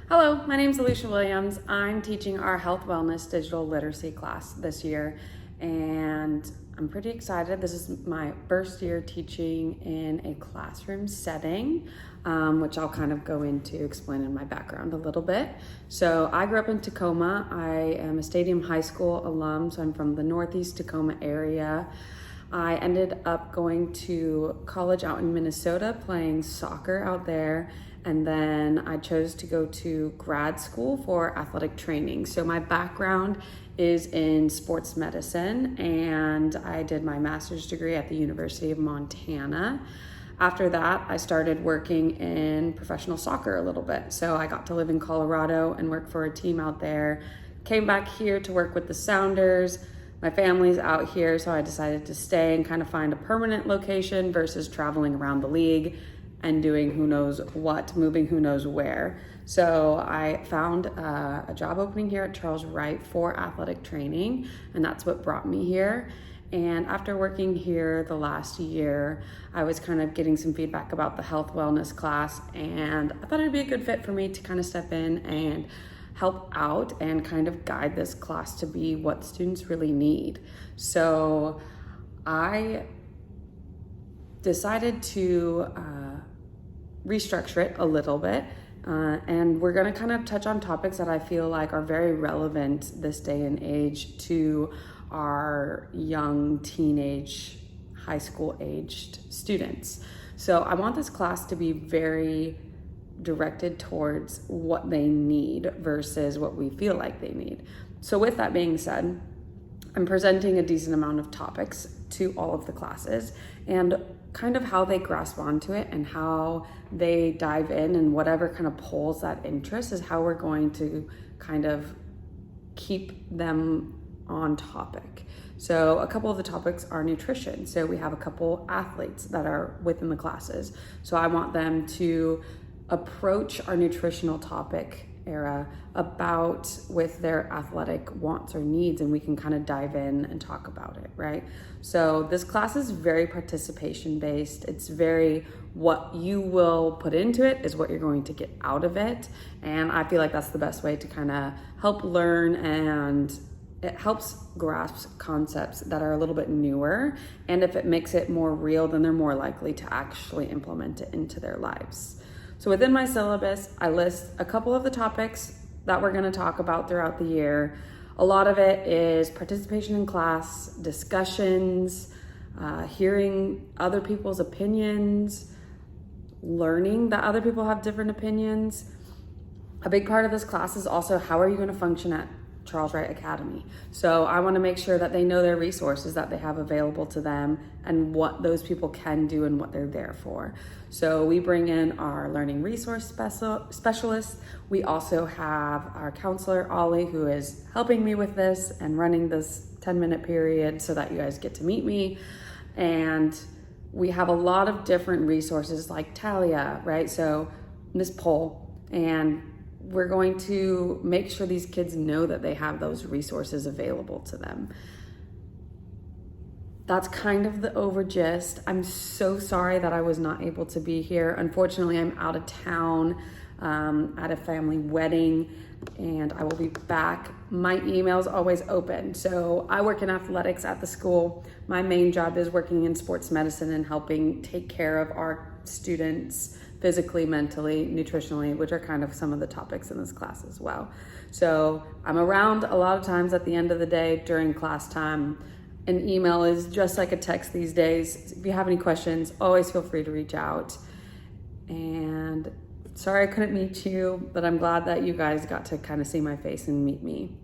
Hello, my name is Alicia Williams. I'm teaching our Health Wellness Digital Literacy class this year, and I'm pretty excited. This is my first year teaching in a classroom setting, which I'll kind of go into explaining my background a little bit. So I grew up in Tacoma. I am a Stadium High School alum, so I'm from the Northeast Tacoma area. I ended up going to college out in Minnesota, playing soccer out there, and then I chose to go to grad school for athletic training. So my background is in sports medicine, and I did my master's degree at the University of Montana. After that, I started working in professional soccer a little bit. So I got to live in Colorado and work for a team out there. Came back here to work with the Sounders. My family's out here, so I decided to stay and kind of find a permanent location versus traveling around the league and doing who knows what, moving who knows where. So I found a job opening here at Charles Wright for athletic training, and that's what brought me here. And after working here the last year, I was kind of getting some feedback about the health wellness class, and I thought it'd be a good fit for me to kind of step in and help out and kind of guide this class to be what students really need. So I decided to restructure it a little bit, and we're gonna kind of touch on topics that I feel like are very relevant this day and age to our young teenage, high school aged students. So I want this class to be very directed towards what they need versus what we feel like they need. So with that being said, I'm presenting a decent amount of topics to all of the classes, and kind of how they grasp onto it and how they dive in, and whatever kind of pulls that interest is how we're going to kind of keep them on topic. So a couple of the topics are nutrition. So we have a couple athletes that are within the classes. So I want them to approach our nutritional topic era about with their athletic wants or needs, and we can kind of dive in and talk about it, right? So this class is very participation based. It's very what you will put into it is what you're going to get out of it. And I feel like that's the best way to kind of help learn, and it helps grasp concepts that are a little bit newer. And if it makes it more real, then they're more likely to actually implement it into their lives. So within my syllabus, I list a couple of the topics that we're gonna talk about throughout the year. A lot of it is participation in class, discussions, hearing other people's opinions, learning that other people have different opinions. A big part of this class is also how are you gonna function at Charles Wright Academy. So I want to make sure that they know their resources that they have available to them and what those people can do and what they're there for. So we bring in our learning resource specialists. We also have our counselor, Ollie, who is helping me with this and running this 10-minute period so that you guys get to meet me. And we have a lot of different resources like Talia, right? So this poll, and we're going to make sure these kids know that they have those resources available to them. That's kind of the over gist. I'm so sorry that I was not able to be here. Unfortunately, I'm out of town at a family wedding, and I will be back. My email's always open. So I work in athletics at the school. My main job is working in sports medicine and helping take care of our students physically, mentally, nutritionally, which are kind of some of the topics in this class as well. So I'm around a lot of times at the end of the day during class time. An email is just like a text these days. If you have any questions, always feel free to reach out. And sorry I couldn't meet you, but I'm glad that you guys got to kind of see my face and meet me.